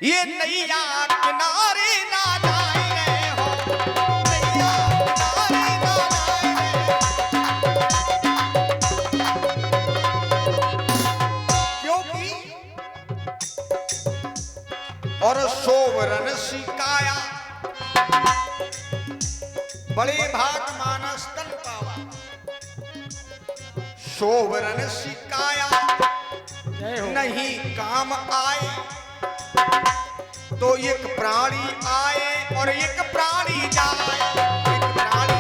ये नैया किनारे ना जाए रहे हो, नैया किनारे ना जाए। क्योंकि और सोवरन सिकाया बड़े भाग मानस तन पावा, सोवरन सिकाया नहीं काम आए तो एक प्राणी आए और एक प्राणी जाए। एक प्राणी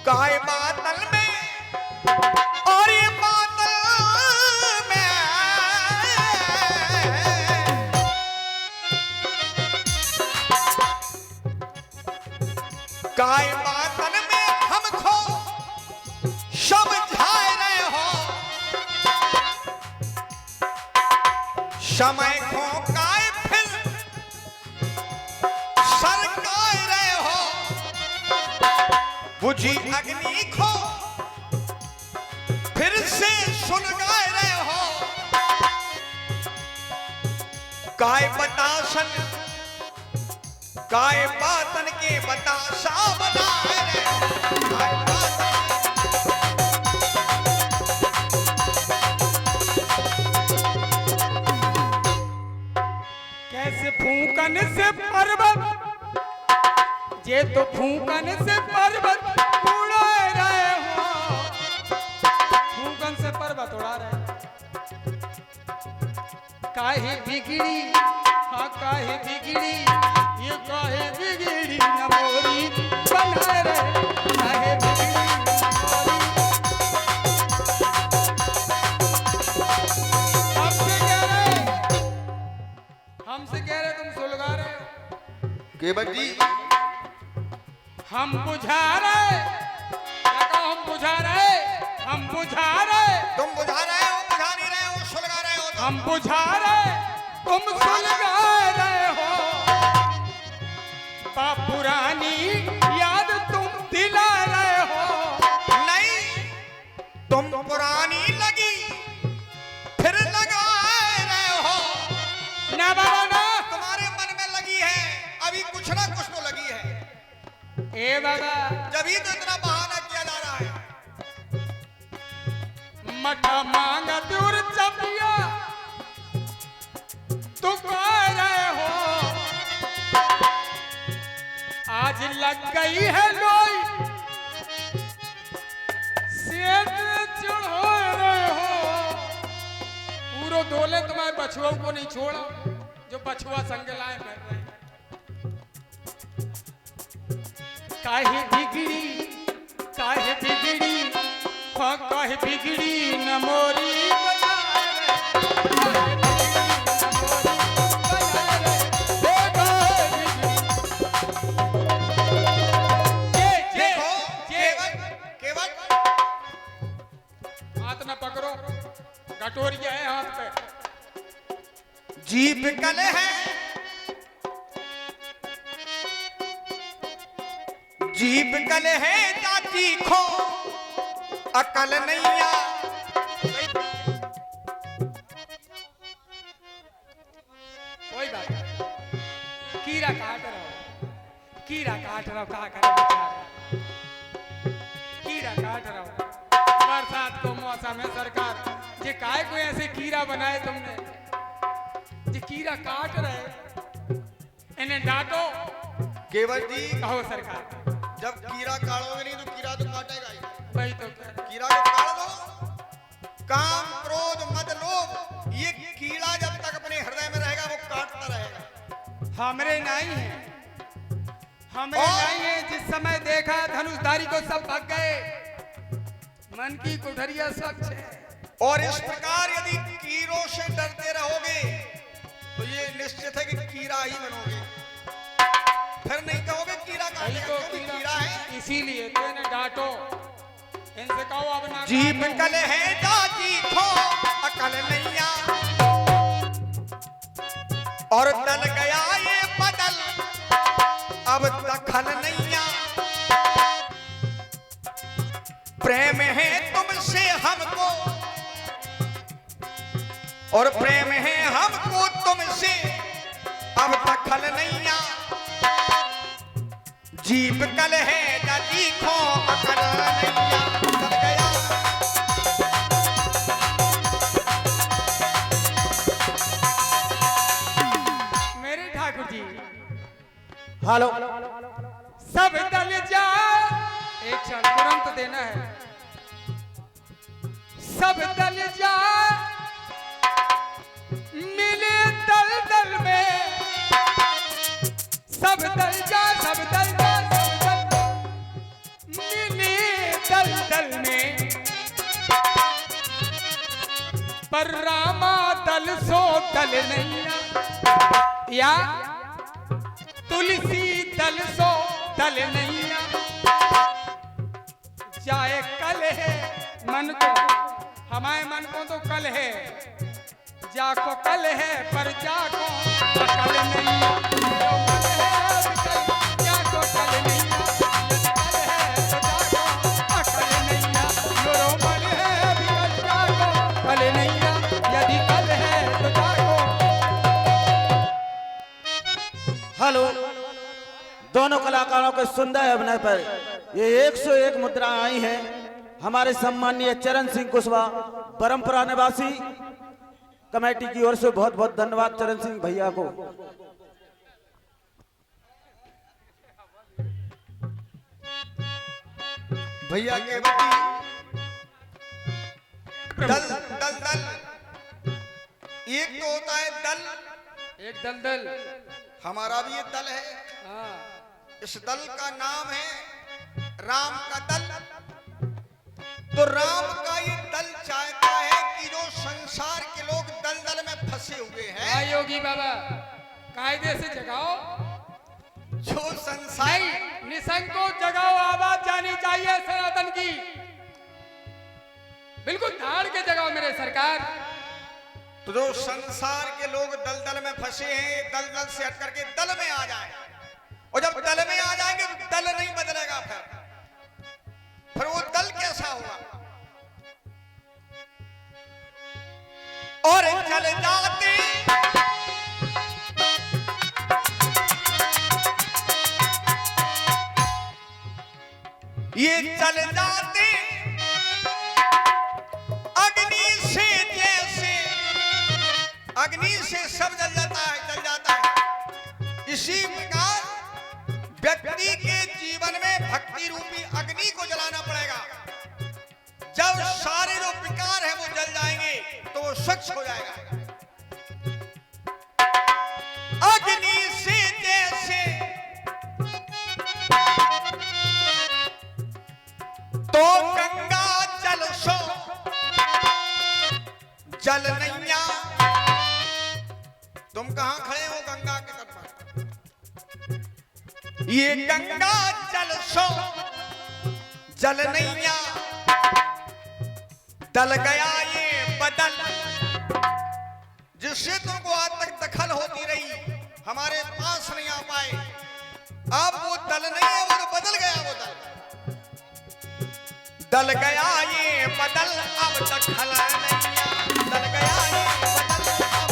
काय बादल में और ये बादल में काय बादल में हमको समझाए रहे हो, समय को काय फिर सरकाए रहे हो, बुझी अग्नि को फिर से सुलगाए रहे हो। काय बतासन काय बातन के बतासा बनाए रहे हो, काय बातन कैसे फूकन से पर्वत, ये तो फूकन से पर्वत उड़ा रहे हो, फूकन से पर्वत उड़ा रहे। काहे बिगड़ी, हाँ काहे बिगड़ी, ये काहे बिगड़ी न मोरी बना रहे, काहे बिगड़ी न मोरी। हमसे कह रहे तुम सुलगा रहे हो, केवल जी हम बुझा रहे, क्या कहो हम बुझा रहे, हम बुझा रहे, तुम बुझा रहे हो, बुझा नहीं रहे हो, सुलगा रहे हो। हम बुझा रहे तुम सुलगा रहे हो, पुरानी याद तुम दिला रहे हो। नहीं तुम पुरानी लगी फिर लगाए रहे हो, ना बाबा ना, तुम्हारे मन में लगी है अभी कुछ ना कुछ तो लगी है। ए बाबा जभी तो इतना बहाना किया जा रहा है। मठा मांगा दूर चपिया तू कह रहे हो, आज लग गई है लोई सेठ चढ़ा रहे हो। पूरो दोले तुम्हारे बछुआ को नहीं छोड़ा, जो बछुआ संग लाए फिर रहे। काहे बिगड़ी, काहे बिगड़ी, हाँ काहे बिगड़ी न मोरी बजा रहे, काहे बिगड़ी न मोरी बजा रहे। केवल हाथ न पकड़ो, कटोरिया है हाथ पे। जीभ कल है, जीभ कल है जाती खो अकल नैया। कोई बात नहीं, कीड़ा काट रहा हो, कीड़ा काट रहा हो, क्या करे बेचारा, कीड़ा काट रहा हो। बरसात को मौसम है सरकार, ये काय को ऐसे कीड़ा बनाए तुमने, ये कीड़ा काट रहे, इन्हें डांटो। केवल जी कहो सरकार, जब कीड़ा काटोगे नहीं तो कीड़ा तो काटेगा ही। वही तो कीड़ा को काट दो। काम क्रोध मद लोभ, ये कीड़ा जब तक अपने हृदय में रहेगा वो काटता रहेगा। हमरे नहीं है, हमरे नहीं है। जिस समय देखा धनुषधारी को सब भाग गए, मन की कोठरिया स्वच्छ है। और इस प्रकार यदि कीड़ों से डरते रहोगे तो ये निश्चित है कि कीड़ा ही बनोगे, फिर नहीं कहोगे कीड़ा काटेगा, क्योंकि कीड़ा है। इसीलिए तो इन्हें डांटो, इनसे कहो अब ना। जीभ कल है जाती खो अकल नैया, और दल गया ये बदल अब दखल नैया। प्रेम है और प्रेम है हमको तुमसे अब दखल नैया, जीप कल है न तीखो अकल नैया। चल गया मेरे ठाकुर जी हेलो सब दल जा, एक क्षण तुरंत देना है। सब दल जा मिले दल दल में, सब दल जा, सब दल जा, सब दल मिले दल दल में, पर रामा दल सो दल नहीं या तुलसी दल सो दल नहीं जाए कल है मन को, हमारे मन को तो कल है, जाको कल है पर जाको अकल नहीं, जो कल है कल जाको कल नहीं, कल है तो जाको अकल नहीं, जो रोमल है कल जाको कल नहीं, यदि कल है तो जाको। हेलो दोनों कलाकारों के सुंदर अभिनय पर ये 101 मुद्राएं आई हैं। हमारे सम्माननीय चरण सिंह कुशवाहा परंपरा निवासी कमेटी की ओर से बहुत बहुत धन्यवाद चरण सिंह भैया को। भैया के बती दल दल दल, एक तो होता है दल, एक दलदल, हमारा भी ये दल है। हाँ इस दल का नाम है राम का दल। तो राम का ये दल चाहता है कि जो संसार के लोग दल दल में फंसे हुए हैं, हाँ योगी बाबा कायदे से जगाओ, जो संसार नहीं निसंग को जगाओ, आवाज जानी चाहिए सनातन की, बिल्कुल धाड़ के जगाओ मेरे सरकार। तो जो संसार के लोग दल दल में फंसे हैं, दल दल से हट करके दल में आ जाए, और जब दल में आ जाएंगे तो दल नहीं बदलेगा, फिर वो दल कैसा हुआ। और चल जाते ये चल जाते अग्नि से, जैसे अग्नि से सब जल जाता है, जल जाता है। इसी प्रकार व्यक्ति के जीवन में भक्ति रूपी अग्नि को जलाना पड़ेगा। जब सारे जो विकार है वो जल जाएंगे तो वो स्वच्छ हो जाएगा। अग्नि से जैसे तो गंगा जल सो जल नैया। तुम कहां खड़े हो गंगा के तट पर? ये गंगा जल सो जल नैया, दल गया ये बदल, जिससे तुमको आज तक दखल होती रही, हमारे पास नहीं आ पाए। अब वो दल नहीं है, वो तो बदल गया। वो दल गया ये बदल, अब दखल नहीं, दल गया ये बदल, अब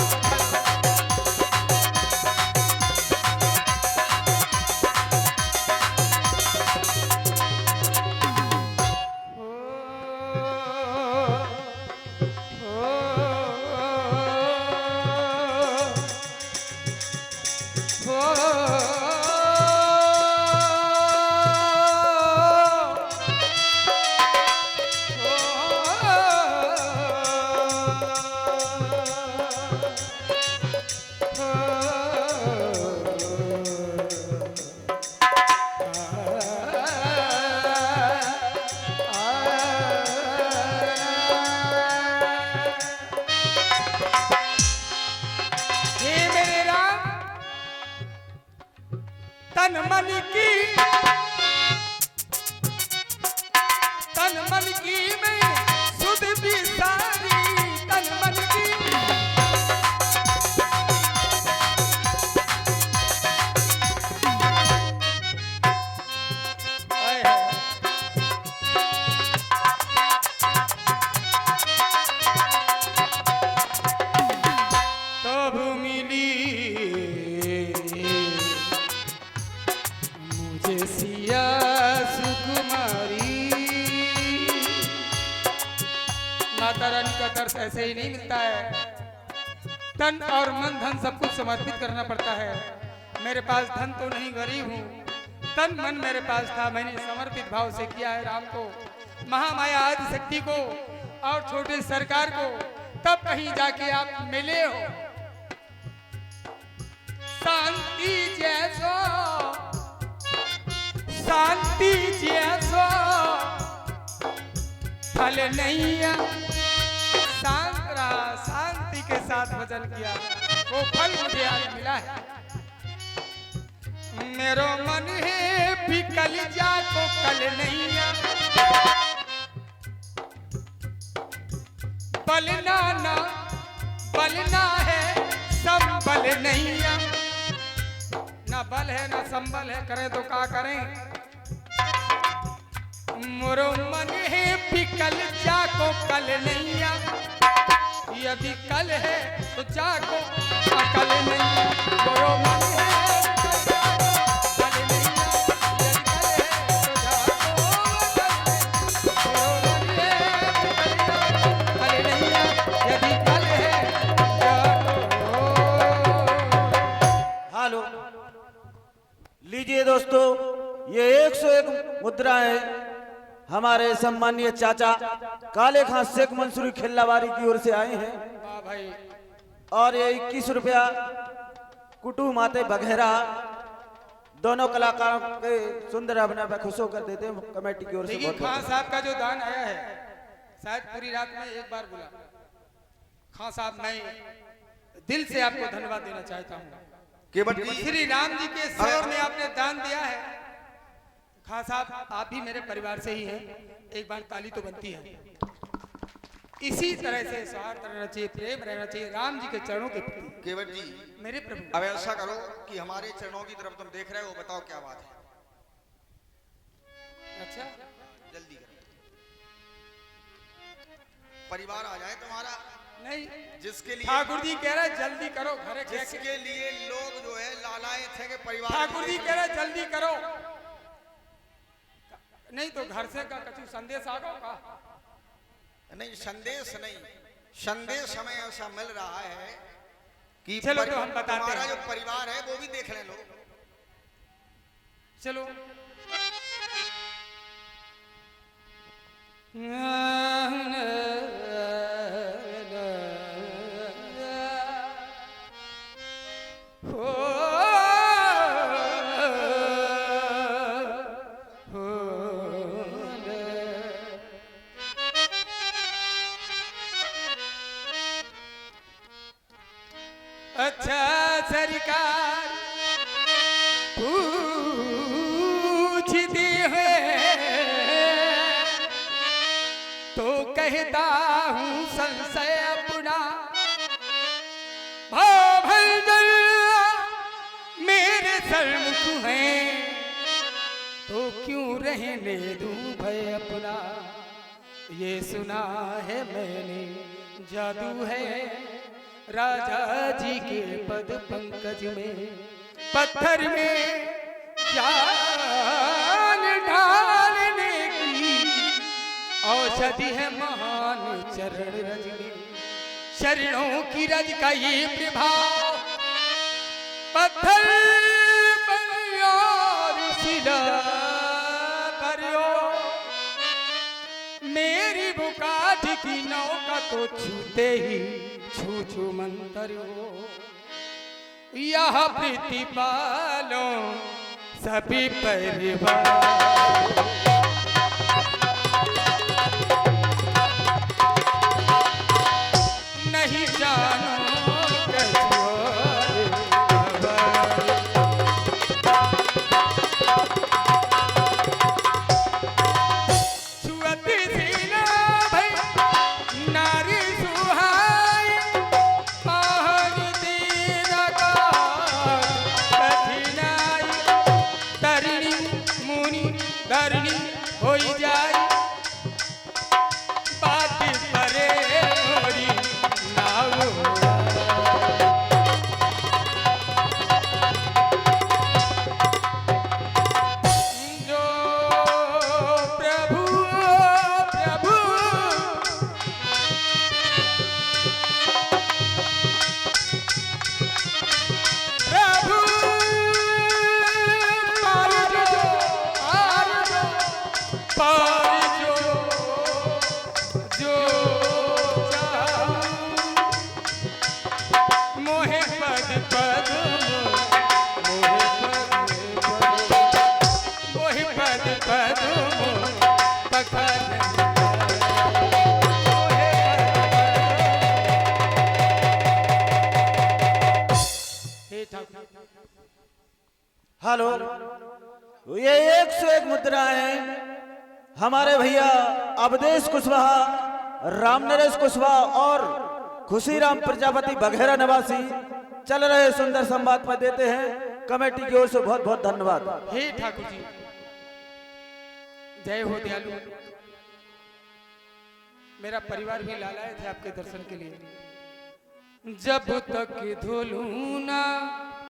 सिया सुकुमारी। माता रानी का दर्श ऐसे ही नहीं मिलता है, तन और मन धन सब कुछ समर्पित करना पड़ता है। मेरे पास धन तो नहीं, गरीब हूँ, तन मन मेरे पास था, मैंने समर्पित भाव से किया है राम को, महामाया आदि शक्ति को और छोटे सरकार को, तब कहीं जाके आप मिले हो। शांति जैसो, शांति जैसो फल नहीं है। शांत रहा, शांति के साथ भजन किया, वो फल मुझे आज मिला है। मेरो मन है बिकल जाको कल नहीं है, बलना ना बलना है, संबल नहीं है। ना बल है ना संबल है, करें तो क्या करें। मोरो मन है बिकल जाको कल नहीं है, यदि कल है तो जाको कल नहीं है। मोरो मन है लीजिए दोस्तों, ये 101 मुद्राएं हमारे सम्मानीय चाचा काले खां शेख मंसूरी खिल्लावारी की ओर से आए हैं। वाह भाई। और ये 21 रुपया कुटू माते बघेरा दोनों कलाकारों के सुंदर अभिनय पर खुश होकर देते हैं कमेटी की ओर से। देखिए खां साहब का जो दान आया है, शायद पूरी रात में एक बार बोला। खां साहब, मैं दिल से आपको धन्यवाद देना चाहता हूँ। श्री राम जी के सेवा में आपने दान दिया है। खां साहब, आप भी मेरे परिवार से ही हैं, एक बार ताली तो बनती है। इसी तरह से स्वार्थ रहना चाहिए, प्रेम रहना चाहिए राम जी के चरणों के प्रति। केवट जी, मेरे प्रभु, अब ऐसा करो कि हमारे चरणों की तरफ तुम देख रहे हो, बताओ क्या बात है। अच्छा, जल्दी करो, परिवार आ जाए तुम्हारा। नहीं, जिसके लिए ठाकुर जी कह रहे जल्दी करो, घरे जिसके लिए लोग जो है लालाए थे कि परिवार। ठाकुर जी कह रहे जल्दी करो, नहीं तो घर से का कछु संदेश आ गो का। नहीं, संदेश नहीं, संदेश हमें ऐसा मिल रहा है कि चलो तो हम बताते हमारा हैं। जो परिवार है वो भी देख ले लो। चलो। अच्छा सरकार पूछती है तो कहता हूँ संशय अपना, भाव भंजन मेरे सरमुख हैं तो क्यों रहने दूं भय अपना। ये सुना है मैंने जादू है राजा जी के पद पंकज में, पत्थर में जान डालने की औषधि है महान चरण रज में। शरणों की रज का ये प्रभाव, पत्थर और शिला करो, मेरी बुकाठ की नौका तो छूते ही छू छू मंतर हो। यह प्रतिपालो सभी परिवार, नहीं जानो पार जो चाहूं, मोहे पद पद मोहे पद पद पखन हेलो, ये 101 मुद्राएं हमारे भैया अवधेश कुशवाहा, रामनरेश कुशवाहा और खुशीराम प्रजापति बघेरा निवासी चल रहे सुंदर संवाद पर देते हैं। कमेटी की ओर से बहुत बहुत धन्यवाद। हे ठाकुर जी, जय हो दयालु। मेरा परिवार भी लालाए थे आपके दर्शन के लिए। जब तक धोलू ना